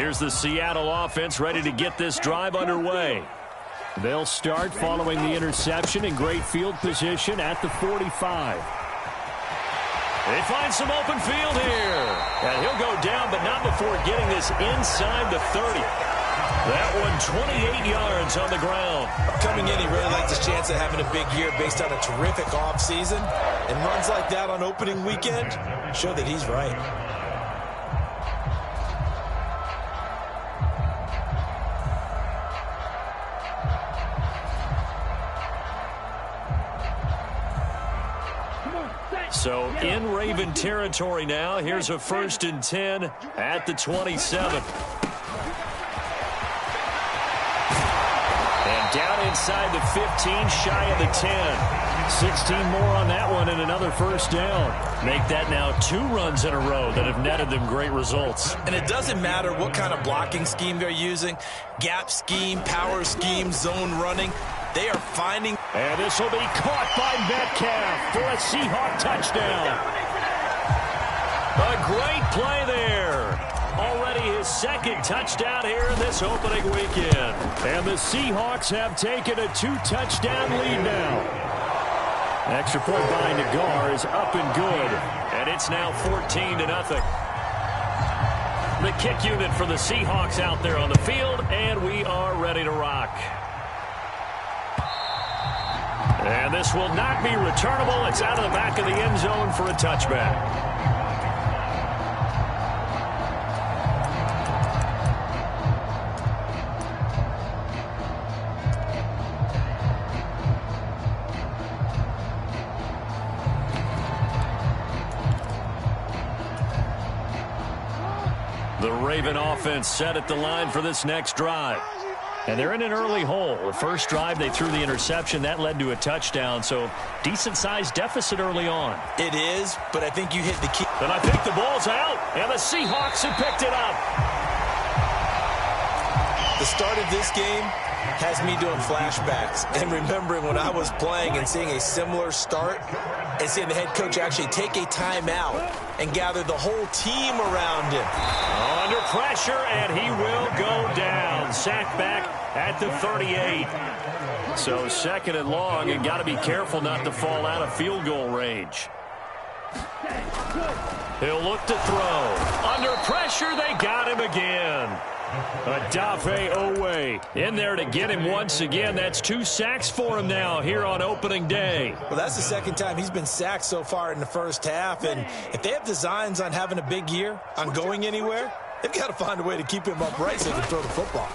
Here's the Seattle offense ready to get this drive underway. They'll start following the interception in great field position at the 45. They find some open field here. And he'll go down, but not before getting this inside the 30. That one 28 yards on the ground. Coming in, he really likes his chance of having a big year based on a terrific offseason. And runs like that on opening weekend show that he's right. So in Raven territory now. Here's a 1st and 10 at the 27. And down inside the 15, shy of the 10. 16 more on that one and another first down. Make that now 2 runs in a row that have netted them great results. And it doesn't matter what kind of blocking scheme they're using. Gap scheme, power scheme, zone running. They are finding. And this will be caught by Metcalf for a Seahawk touchdown. A great play there. Already his 2nd touchdown here in this opening weekend. And the Seahawks have taken a 2-touchdown lead now. Extra point by Nagar is up and good. And it's now 14-0. The kick unit for the Seahawks out there on the field. And we are ready to rock. And this will not be returnable. It's out of the back of the end zone for a touchback. The Raven offense set at the line for this next drive. And they're in an early hole. The first drive, they threw the interception. That led to a touchdown, so decent-sized deficit early on. It is, but I think you hit the key. And I think the ball's out, and the Seahawks have picked it up. The start of this game has me doing flashbacks and remembering when I was playing and seeing a similar start and seeing the head coach actually take a timeout and gather the whole team around him. Under pressure, and he will go down. Sacked back at the 38. So 2nd and long, and got to be careful not to fall out of field goal range. He'll look to throw. Under pressure, they got him again. Adafe Owe in there to get him once again. That's 2 sacks for him now here on opening day. Well, that's the 2nd time he's been sacked so far in the first half. And if they have designs on having a big year, on going anywhere, they've got to find a way to keep him upright so he can throw the football.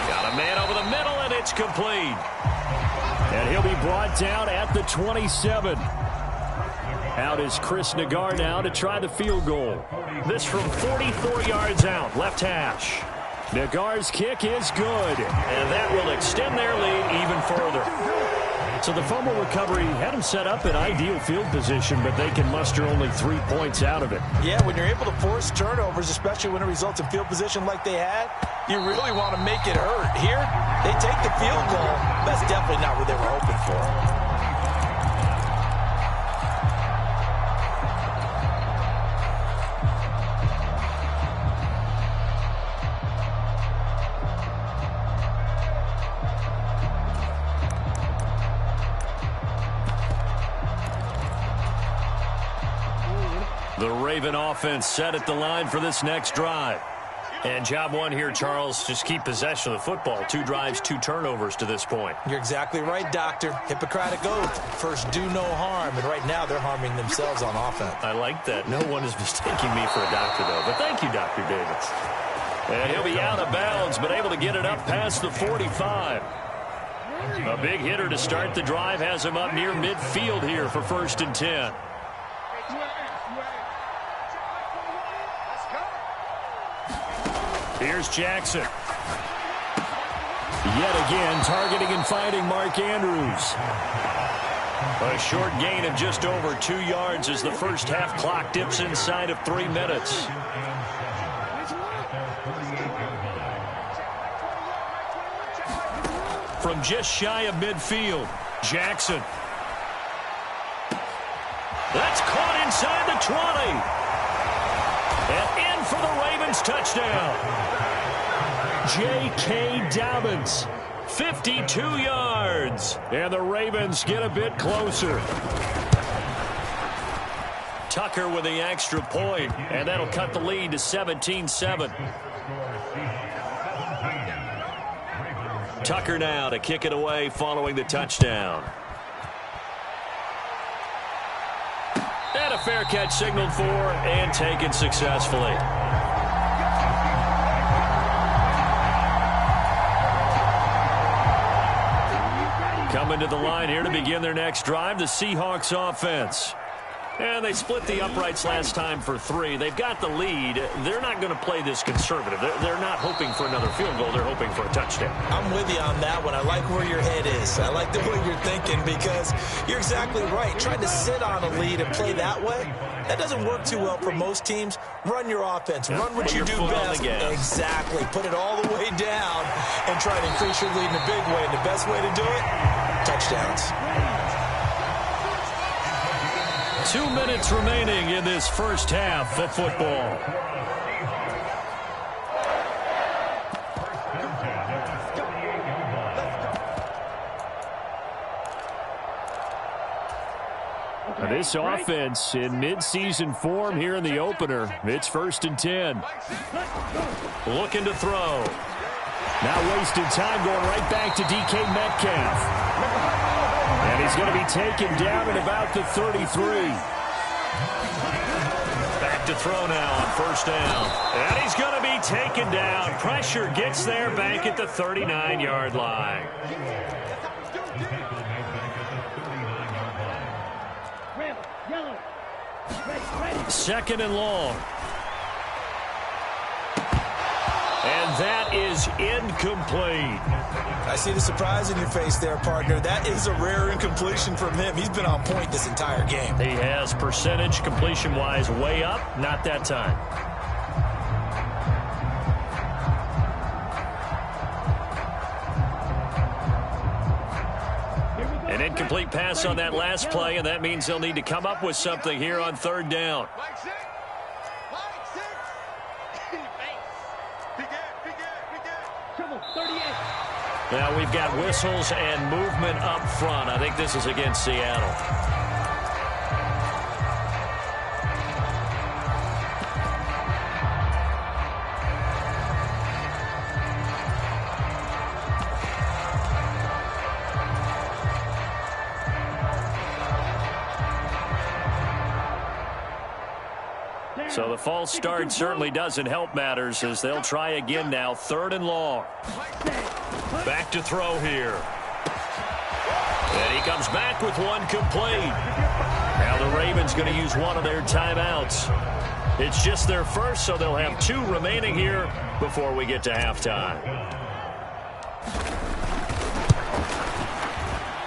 Got a man over the middle, and it's complete. And he'll be brought down at the 27. Out is Chris Nagar now to try the field goal. This from 44 yards out, left hash. Nagar's kick is good, and that will extend their lead even further. So the fumble recovery had them set up in ideal field position, but they can muster only 3 points out of it. Yeah, when you're able to force turnovers, especially when it results in field position like they had, you really want to make it hurt. Here, they take the field goal. That's definitely not what they were hoping for. The Raven offense set at the line for this next drive. And job one here, Charles, just keep possession of the football. 2 drives, 2 turnovers to this point. You're exactly right, Doctor. Hippocratic oath. First, do no harm. And right now, they're harming themselves on offense. I like that. No one is mistaking me for a doctor, though. But thank you, Dr. Davis. And he'll be out of bounds, but able to get it up past the 45. A big hitter to start the drive has him up near midfield here for 1st and 10. Here's Jackson. Yet again, targeting and finding Mark Andrews. A short gain of just over 2 yards as the first half clock dips inside of 3 minutes. From just shy of midfield, Jackson. That's caught inside the 20. And for the Ravens touchdown. J.K. Dobbins, 52 yards. And the Ravens get a bit closer. Tucker with the extra point, and that'll cut the lead to 17-7. Tucker now to kick it away following the touchdown. And a fair catch signaled for and taken successfully. Coming to the line here to begin their next drive, the Seahawks offense. And they split the uprights last time for 3. They've got the lead. They're not going to play this conservative. They're not hoping for another field goal. They're hoping for a touchdown. I'm with you on that one. I like where your head is. I like the way you're thinking because you're exactly right. Trying to sit on a lead and play that way, that doesn't work too well for most teams. Run your offense. Run what you do best. Exactly. Put it all the way down and try to increase your lead in a big way. And the best way to do it, touchdowns. 2 minutes remaining in this first half of football. This offense in midseason form here in the opener. It's 1st and 10. Looking to throw. Now wasting time going right back to DK Metcalf. And he's going to be taken down at about the 33. Back to throw now on 1st down. And he's going to be taken down. Pressure gets there back at the 39-yard line. Second and long. And that is incomplete. I see the surprise in your face there, partner. That is a rare incompletion from him. He's been on point this entire game. He has, percentage completion-wise way up. Not that time. An incomplete pass on that last play, and that means they'll need to come up with something here on 3rd down. Now we've got whistles and movement up front. I think this is against Seattle. So the false start certainly doesn't help matters as they'll try again now. 3rd and long. Back to throw here. And he comes back with one complete. Now the Ravens going to use one of their timeouts. It's just their first, so they'll have 2 remaining here before we get to halftime.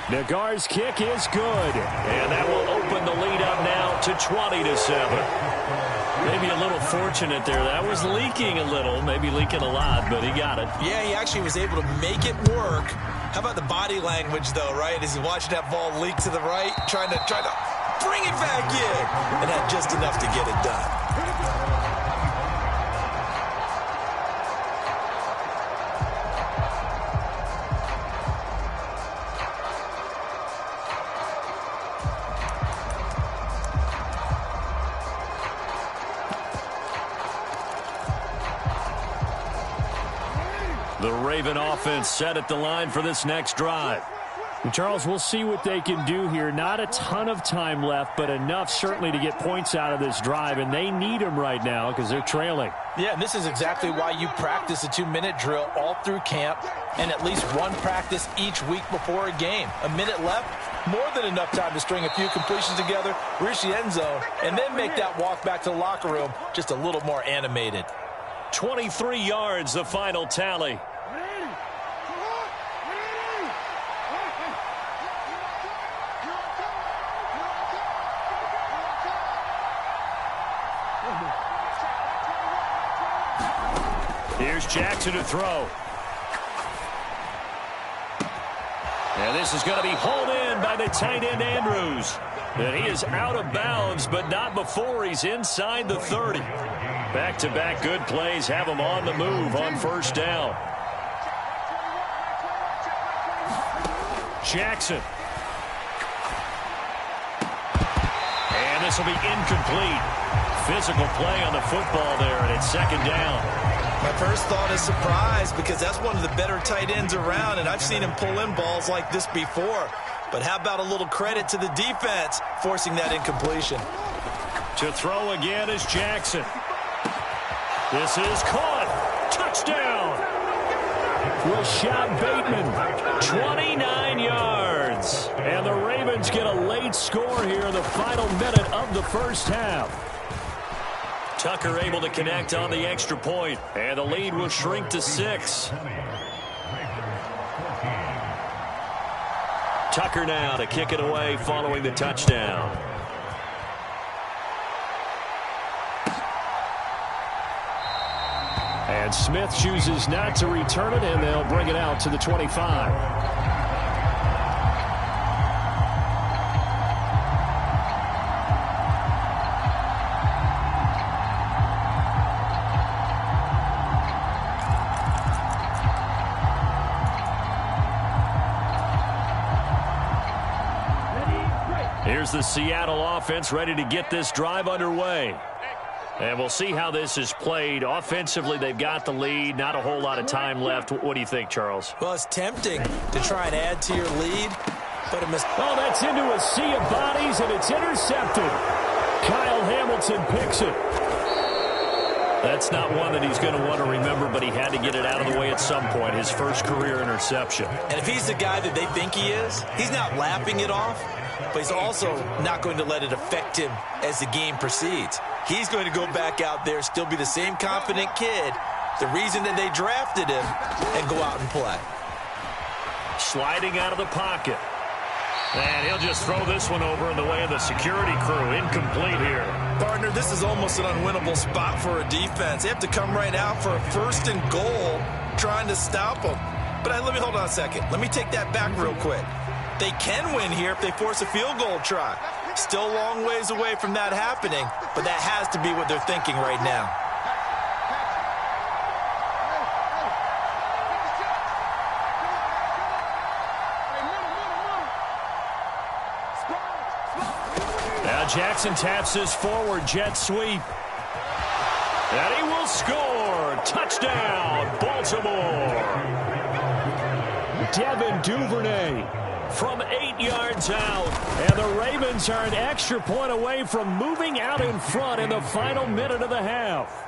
Nagar's kick is good. And that will open the lead up now to 20-7. Maybe a little fortunate there. That was leaking a little, maybe leaking a lot, but he got it. Yeah, he actually was able to make it work. How about the body language, though, right? As he watched that ball leak to the right, trying to bring it back in, and had just enough to get it done. The Raven offense set at the line for this next drive. And Charles, we'll see what they can do here. Not a ton of time left, but enough certainly to get points out of this drive, and they need them right now because they're trailing. Yeah, and this is exactly why you practice a 2-minute drill all through camp and at least one practice each week before a game. A minute left, more than enough time to string a few completions together, reach the end zone, and then make that walk back to the locker room just a little more animated. 23 yards, the final tally. Here's Jackson to throw. And this is going to be hauled in by the tight end Andrews. And he is out of bounds, but not before he's inside the 30. Back-to-back good plays have them on the move on first down. Jackson. And this will be incomplete. Physical play on the football there, and it's second down. My first thought is surprise, because that's one of the better tight ends around, and I've seen him pull in balls like this before. But how about a little credit to the defense forcing that incompletion? To throw again is Jackson. This is caught. Touchdown. Rashad Bateman, 29 yards. And the Ravens get a late score here in the final minute of the first half. Tucker able to connect on the extra point, and the lead will shrink to 6. Tucker now to kick it away following the touchdown. And Smith chooses not to return it, and they'll bring it out to the 25. Here's the Seattle offense ready to get this drive underway. And we'll see how this is played. Offensively, they've got the lead. Not a whole lot of time left. What do you think, Charles? Well, it's tempting to try and add to your lead, but it missed. Oh, that's into a sea of bodies, and it's intercepted. Kyle Hamilton picks it. That's not one that he's going to want to remember, but he had to get it out of the way at some point. His first career interception. And if he's the guy that they think he is, he's not lapping it off, but he's also not going to let it affect him as the game proceeds. He's going to go back out there, still be the same confident kid, the reason that they drafted him, and go out and play. Sliding out of the pocket. And he'll just throw this one over in the way of the security crew. Incomplete here. Partner, this is almost an unwinnable spot for a defense. They have to come right out for a 1st and goal, trying to stop them. But let me hold on a second. Let me take that back real quick. They can win here if they force a field goal try. Still a long ways away from that happening, but that has to be what they're thinking right now. Now Jackson taps this forward jet sweep. And he will score. Touchdown, Baltimore. Devin Duvernay from 8 yards out. And the Ravens are an extra point away from moving out in front in the final minute of the half.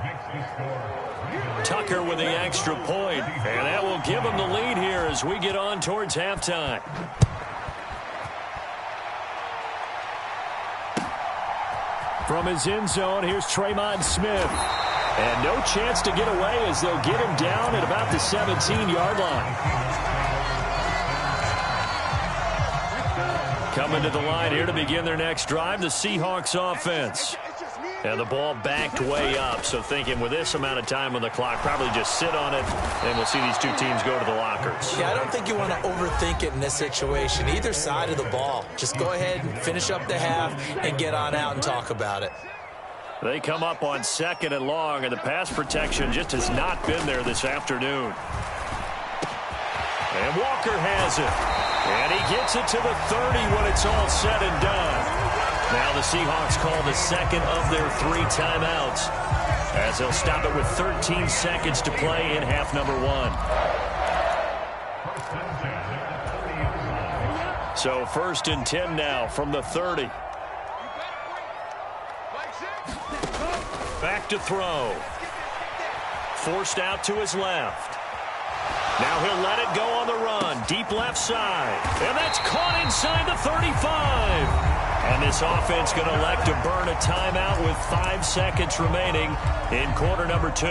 Tucker with the extra point, and that will give them the lead here as we get on towards halftime. From his end zone, here's Tremon Smith. And no chance to get away as they'll get him down at about the 17-yard line. Coming to the line here to begin their next drive, the Seahawks offense. And the ball backed way up, so thinking with this amount of time on the clock, probably just sit on it, and we'll see these two teams go to the lockers. Yeah, I don't think you want to overthink it in this situation. Either side of the ball. Just go ahead and finish up the half and get on out and talk about it. They come up on 2nd and long, and the pass protection just has not been there this afternoon. And Walker has it. And he gets it to the 30 when it's all said and done. Now the Seahawks call the second of their 3 timeouts, as they'll stop it with 13 seconds to play in half number 1. So 1st and 10 now from the 30. Back to throw. Forced out to his left. Now he'll let it go on the run. Deep left side. And that's caught inside the 35. And this offense going to elect to burn a timeout with 5 seconds remaining in quarter number 2.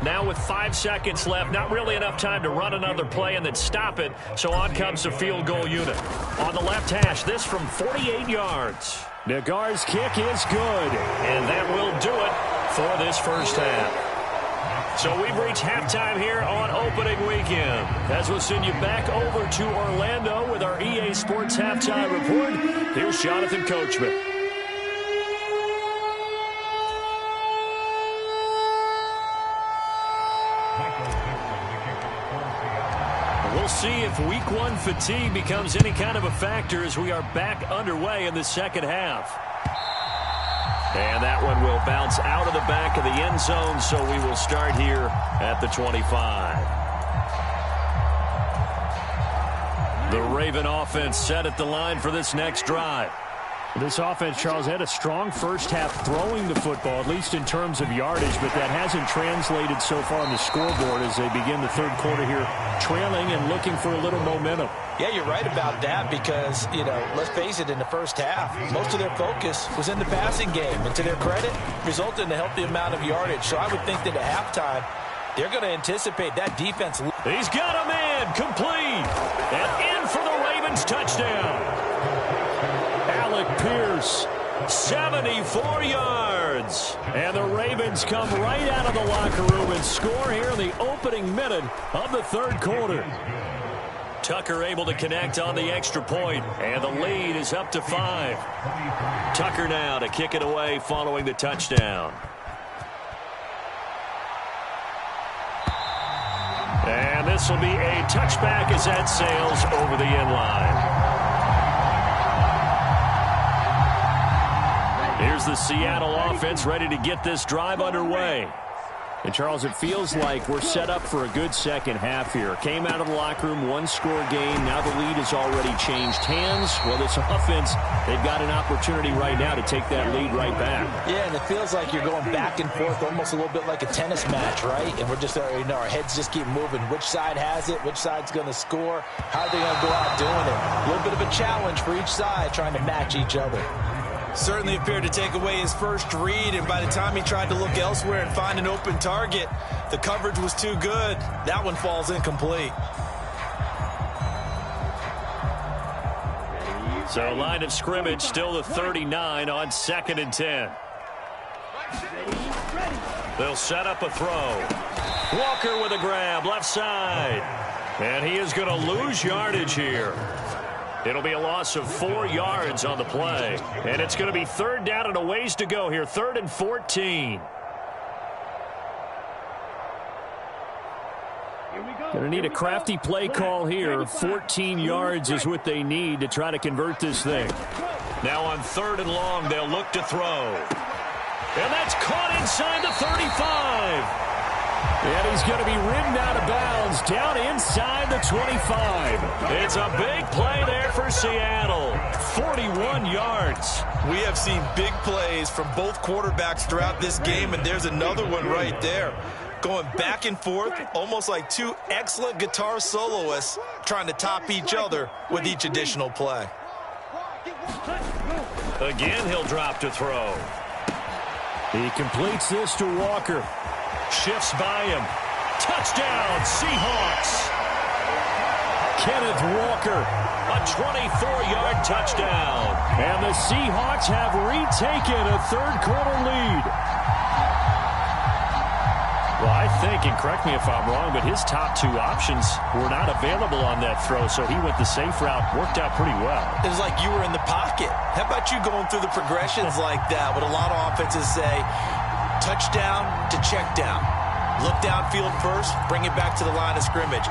Now with 5 seconds left, not really enough time to run another play and then stop it. So on comes the field goal unit. On the left hash, this from 48 yards. Nagar's kick is good, and that will do it for this first half. So we've reached halftime here on opening weekend. As we'll send you back over to Orlando with our EA Sports Halftime Report, here's Jonathan Coachman. We'll see if week one fatigue becomes any kind of a factor as we are back underway in the second half. And that one will bounce out of the back of the end zone, so we will start here at the 25. The Raven offense set at the line for this next drive. This offense, Charles, had a strong first half throwing the football, at least in terms of yardage, but that hasn't translated so far on the scoreboard as they begin the third quarter here, trailing and looking for a little momentum. Yeah, you're right about that because, let's face it, in the first half, most of their focus was in the passing game. And to their credit, resulted in a healthy amount of yardage. So I would think that at halftime, they're going to anticipate that defense. He's got a man complete. And in for the Ravens touchdown. Alec Pierce, 74 yards. And the Ravens come right out of the locker room and score here in the opening minute of the third quarter. Tucker able to connect on the extra point, and the lead is up to 5. Tucker now to kick it away following the touchdown. And this will be a touchback as that sails over the end line. Here's the Seattle offense ready to get this drive underway. And, Charles, it feels like we're set up for a good second half here. Came out of the locker room, one-score game. Now the lead has already changed hands. Well, this offense, they've got an opportunity right now to take that lead right back. Yeah, and it feels like you're going back and forth almost a little bit like a tennis match, right? And we're just, our heads just keep moving. Which side has it? Which side's going to score? How are they going to go out doing it? A little bit of a challenge for each side trying to match each other. Certainly appeared to take away his first read, and by the time he tried to look elsewhere and find an open target, the coverage was too good. That one falls incomplete. So line of scrimmage still the 39 on 2nd and 10. They'll set up a throw. Walker with a grab, left side. And he is going to lose yardage here. It'll be a loss of 4 yards on the play. And it's going to be third down and a ways to go here. 3rd and 14. Going to need a crafty play call here. 14 yards is what they need to try to convert this thing. Now on 3rd and long, they'll look to throw. And that's caught inside the 35. And he's going to be ridden out of bounds down inside the 25. It's a big play there for Seattle. 41 yards. We have seen big plays from both quarterbacks throughout this game, and there's another one right there. Going back and forth, almost like two excellent guitar soloists trying to top each other with each additional play. Again, he'll drop to throw. He completes this to Walker. Shifts by him. Touchdown, Seahawks. Kenneth Walker, a 24-yard touchdown. And the Seahawks have retaken a third-quarter lead. Well, I think, and correct me if I'm wrong, but his top 2 options were not available on that throw, so he went the safe route. Worked out pretty well. It was like you were in the pocket. How about you going through the progressions like that? What a lot of offenses say, touchdown to check down. Look downfield first, bring it back to the line of scrimmage.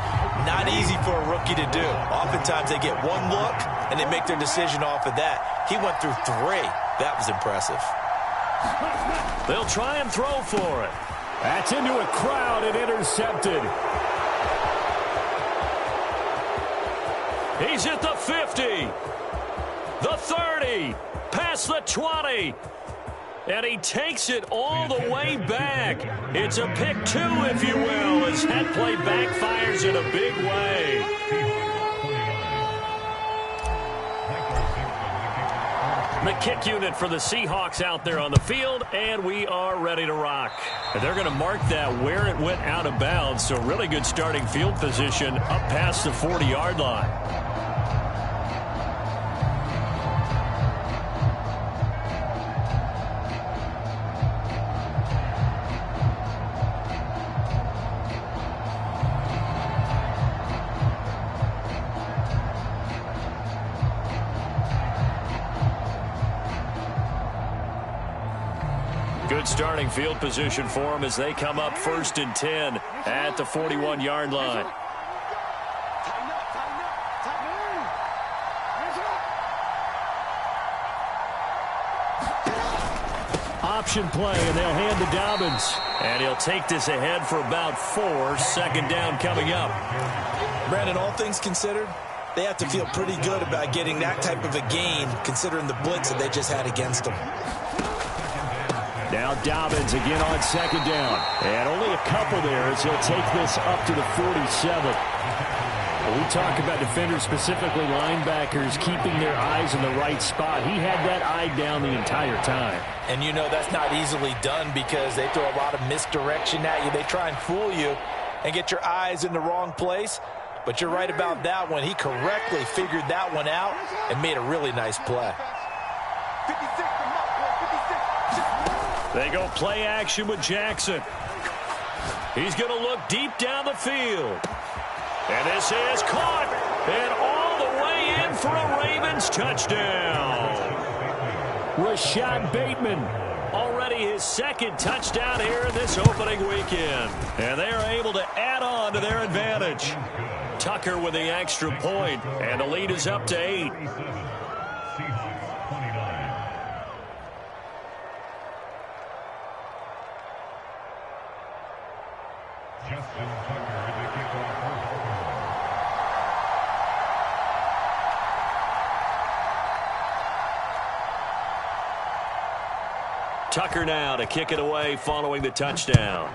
Not easy for a rookie to do. Oftentimes they get one look, and they make their decision off of that. He went through 3. That was impressive. They'll try and throw for it. That's into a crowd and intercepted. He's at the 50. The 30. Past the 20. And he takes it all the way back. It's a pick 2, if you will, as that play backfires in a big way. The kick unit for the Seahawks out there on the field, and we are ready to rock. And they're going to mark that where it went out of bounds, so really good starting field position up past the 40-yard line. Good starting field position for them as they come up 1st and 10 at the 41-yard line. Option play, and they'll hand to Dobbins. And he'll take this ahead for about 4. 2nd down coming up. Brandon, all things considered, they have to feel pretty good about getting that type of a gain, considering the blitz that they just had against them. Now Dobbins again on 2nd down. And only a couple there as he'll take this up to the 47. We talk about defenders, specifically linebackers, keeping their eyes in the right spot. He had that eye down the entire time. And you know that's not easily done because they throw a lot of misdirection at you. They try and fool you and get your eyes in the wrong place. But you're right about that one. He correctly figured that one out and made a really nice play. They go play action with Jackson. He's going to look deep down the field. And this is caught. And all the way in for a Ravens touchdown. Rashad Bateman, already his 2nd touchdown here in this opening weekend. And they are able to add on to their advantage. Tucker with the extra point, and the lead is up to 8. Tucker now to kick it away following the touchdown.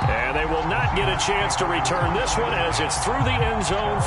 And they will not get a chance to return this one as it's through the end zone.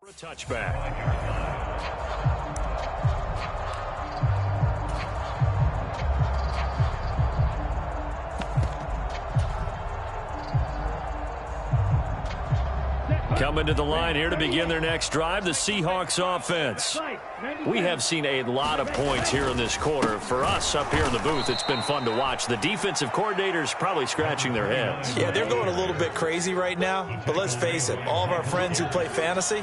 A touchback. Coming to the line here to begin their next drive, the Seahawks offense. We have seen a lot of points here in this quarter. For us up here in the booth, it's been fun to watch. The defensive coordinators probably scratching their heads. Yeah, they're going a little bit crazy right now, but let's face it, all of our friends who play fantasy,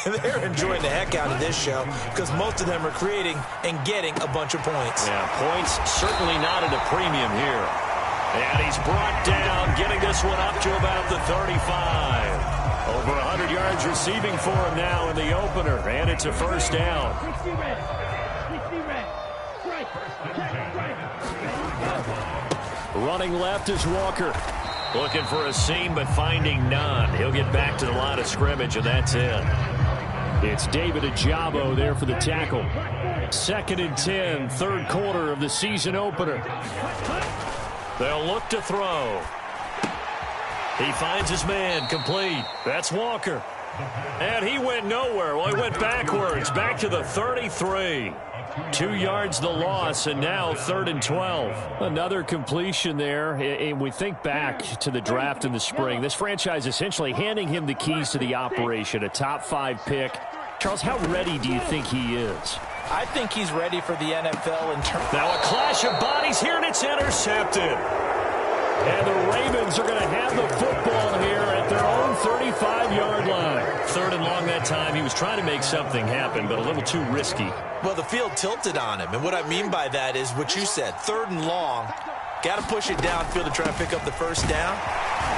they're enjoying the heck out of this show because most of them are creating and getting a bunch of points. Yeah, points certainly not at a premium here. And he's brought down, getting this one up to about the 35. Over 100 yards receiving for him now in the opener, and it's a first down. Running left is Walker. Looking for a seam, but finding none. He'll get back to the line of scrimmage, and that's it. It's David Ajabo there for the tackle. 2nd and 10, third quarter of the season opener. They'll look to throw. He finds his man, complete. That's Walker. And he went nowhere. Well, he went backwards, back to the 33. 2 yards the loss, and now 3rd and 12. Another completion there. And we think back to the draft in the spring. This franchise essentially handing him the keys to the operation, a top 5 pick. Charles, how ready do you think he is? I think he's ready for the NFL in terms. Now a clash of bodies here, and it's intercepted. And the Ravens are going to have the football here at their own 35-yard line. 3rd and long that time. He was trying to make something happen, but a little too risky. Well, the field tilted on him, and what I mean by that is what you said. 3rd and long, got to push it downfield to try and pick up the first down.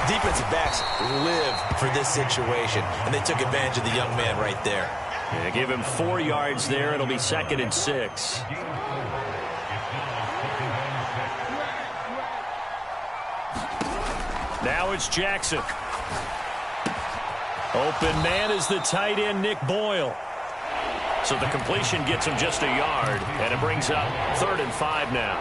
Defensive backs live for this situation, and they took advantage of the young man right there. Yeah, give him 4 yards there. It'll be 2nd and 6. Now it's Jackson. Open man is the tight end, Nick Boyle. So the completion gets him just a yard, and it brings up 3rd and 5 now.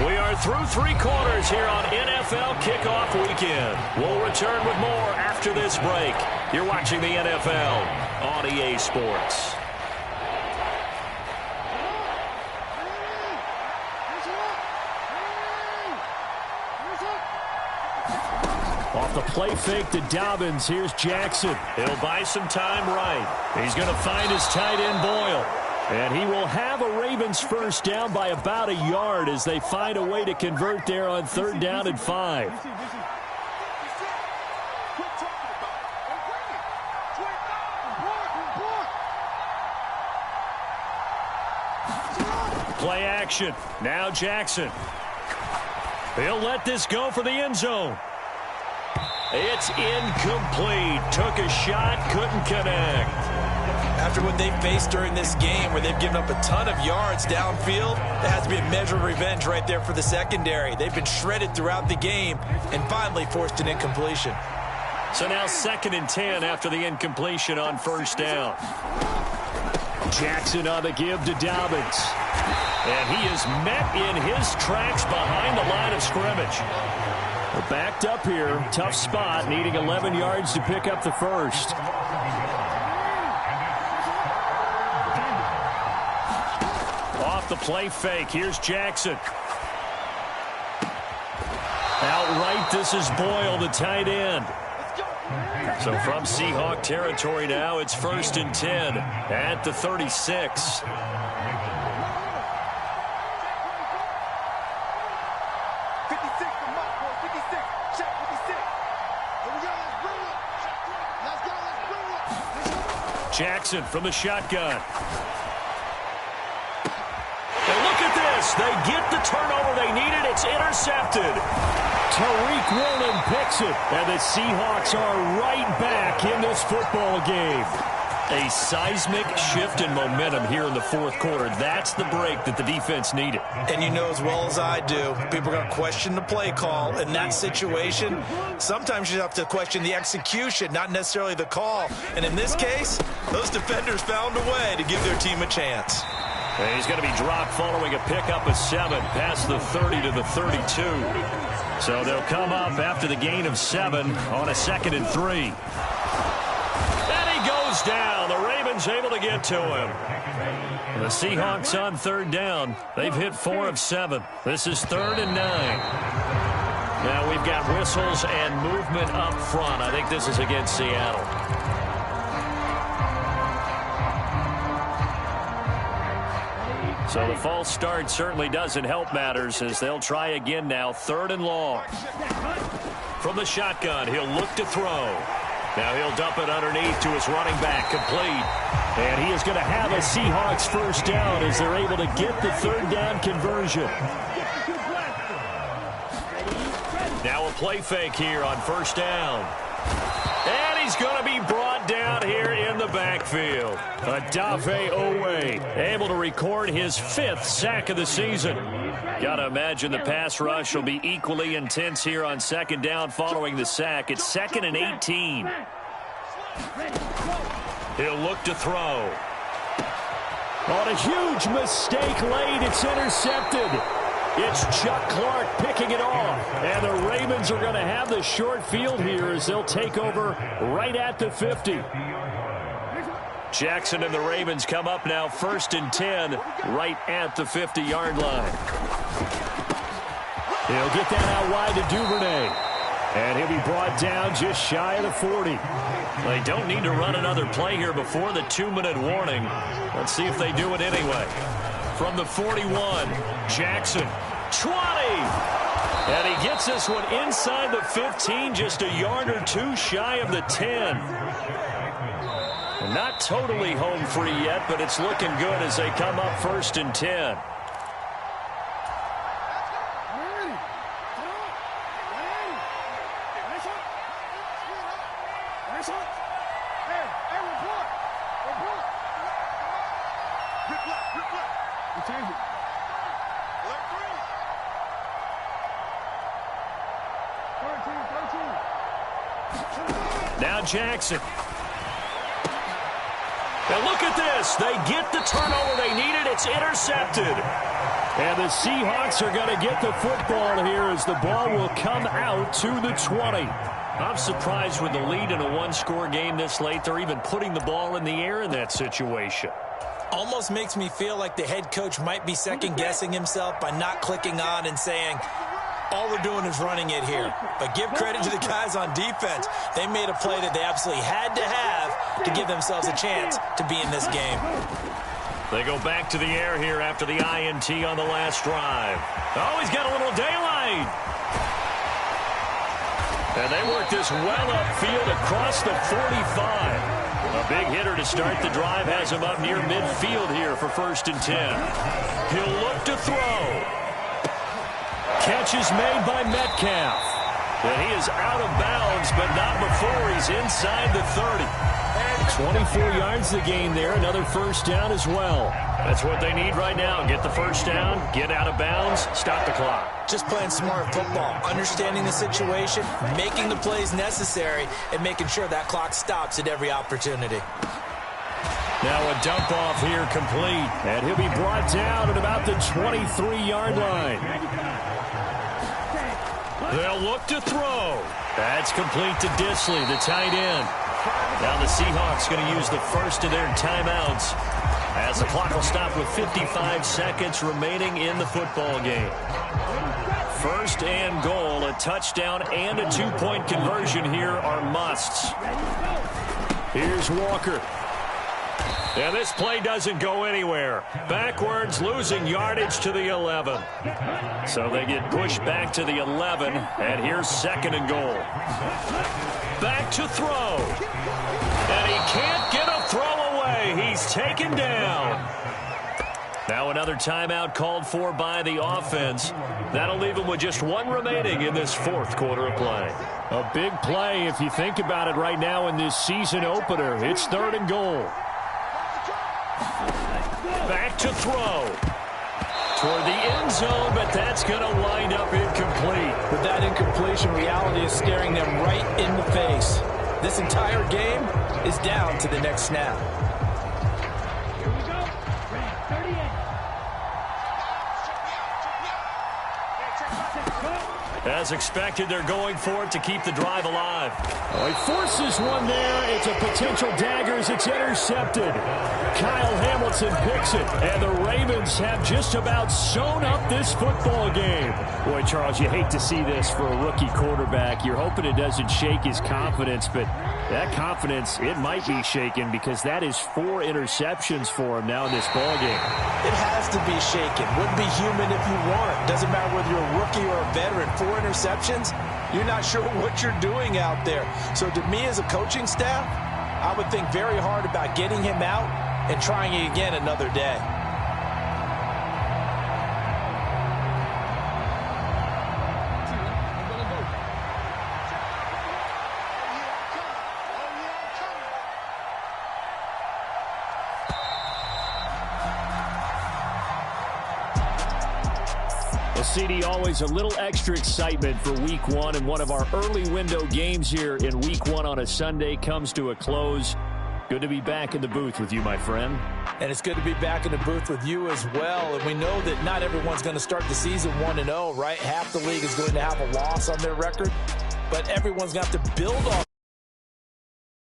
We are through 3 quarters here on NFL Kickoff Weekend. We'll return with more after this break. You're watching the NFL on EA Sports. Off the play fake to Dobbins. Here's Jackson. He'll buy some time right. He's going to find his tight end, Boyle. And he will have a Ravens first down by about a yard as they find a way to convert there on 3rd down and 5. Play action. Now Jackson. He'll let this go for the end zone. It's incomplete. Took a shot, couldn't connect. After what they faced during this game where they've given up a ton of yards downfield, there has to be a measure of revenge right there for the secondary. They've been shredded throughout the game and finally forced an incompletion. So now 2nd and 10 after the incompletion on first down. Jackson on the give to Dobbins. And he is met in his tracks behind the line of scrimmage. We're backed up here. Tough spot, needing 11 yards to pick up the first. Off the play fake. Here's Jackson. Outright, this is Boyle, the tight end. So from Seahawk territory now, it's 1st and 10 at the 36. Jackson from the shotgun. And look at this. They get the turnover they needed. It's intercepted. Tariq Woolen picks it. And the Seahawks are right back in this football game. A seismic shift in momentum here in the 4th quarter. That's the break that the defense needed. And you know as well as I do, people are going to question the play call in that situation. Sometimes you have to question the execution, not necessarily the call. And in this case, those defenders found a way to give their team a chance. And he's going to be dropped following a pickup of 7 past the 30 to the 32. So they'll come up after the gain of 7 on a 2nd and 3. And he goes down. The Ravens Ravens able to get to him. The Seahawks on third down. They've hit 4 of 7. This is 3rd and 9. Now we've got whistles and movement up front. I think this is against Seattle. So the false start certainly doesn't help matters as they'll try again now. 3rd and long. From the shotgun, he'll look to throw. Now he'll dump it underneath to his running back, complete. And he is going to have a Seahawks first down as they're able to get the 3rd down conversion. Now a play fake here on 1st down. And he's going to be brought down here in the backfield. Adave Owe able to record his 5th sack of the season. Got to imagine the pass rush will be equally intense here on 2nd down following the sack. It's 2nd and 18. He'll look to throw. On a huge mistake late, it's intercepted. It's Chuck Clark picking it off. And the Ravens are going to have the short field here as they'll take over right at the 50. Jackson and the Ravens come up now 1st and 10 right at the 50-yard line. He'll get that out wide to Duvernay. And he'll be brought down just shy of the 40. They don't need to run another play here before the 2-minute warning. Let's see if they do it anyway. From the 41, Jackson, 20. And he gets this one inside the 15, just a yard or 2 shy of the 10. Not totally home free yet, but it's looking good as they come up 1st and 10. Now Jackson. And look at this. They get the turnover they needed. It's intercepted. And the Seahawks are going to get the football here as the ball will come out to the 20. I'm surprised with the lead in a one-score game this late. They're even putting the ball in the air in that situation. Almost makes me feel like the head coach might be second-guessing himself by not clicking on and saying, all we're doing is running it here. But give credit to the guys on defense. They made a play that they absolutely had to have to give themselves a chance to be in this game. They go back to the air here after the INT on the last drive. Oh, he's got a little daylight. And they work this well upfield across the 45. A big hitter to start the drive has him up near midfield here for 1st and 10. He'll look to throw. Catch is made by Metcalf. And he is out of bounds, but not before he's inside the 30. 24 yards the gain there. Another 1st down as well. That's what they need right now. Get the 1st down, get out of bounds, stop the clock. Just playing smart football, understanding the situation, making the plays necessary, and making sure that clock stops at every opportunity. Now a dump off here complete. And he'll be brought down at about the 23-yard line. They'll look to throw. That's complete to Disley, the tight end. Now the Seahawks going to use the first of their timeouts as the clock will stop with 55 seconds remaining in the football game. 1st and goal, a touchdown and a 2-point conversion here are musts. Here's Walker. And this play doesn't go anywhere. Backwards, losing yardage to the 11. So they get pushed back to the 11, and here's 2nd and goal. Back to throw. And he can't get a throw away. He's taken down. Now another timeout called for by the offense. That'll leave him with just 1 remaining in this 4th quarter of play. A big play if you think about it right now in this season opener. It's 3rd and goal. Back to throw. Toward the end zone, but that's going to wind up incomplete. With that incompletion, reality is staring them right in the face. This entire game is down to the next snap. As expected, they're going for it to keep the drive alive. Oh, he forces one there. It's a potential dagger as it's intercepted. Kyle Hamilton picks it, and the Ravens have just about sewn up this football game. Boy, Charles, you hate to see this for a rookie quarterback. You're hoping it doesn't shake his confidence, but that confidence, it might be shaken because that is 4 interceptions for him now in this ball game. It has to be shaken. Wouldn't be human if you weren't. Doesn't matter whether you're a rookie or a veteran. 4 interceptions, you're not sure what you're doing out there. So to me as a coaching staff, I would think very hard about getting him out and trying it again another day. CD, always a little extra excitement for Week 1, and one of our early window games here in Week 1 on a Sunday comes to a close. Good to be back in the booth with you, my friend. And it's good to be back in the booth with you as well. And we know that not everyone's going to start the season 1-0, right? Half the league is going to have a loss on their record, but everyone's going to have to build on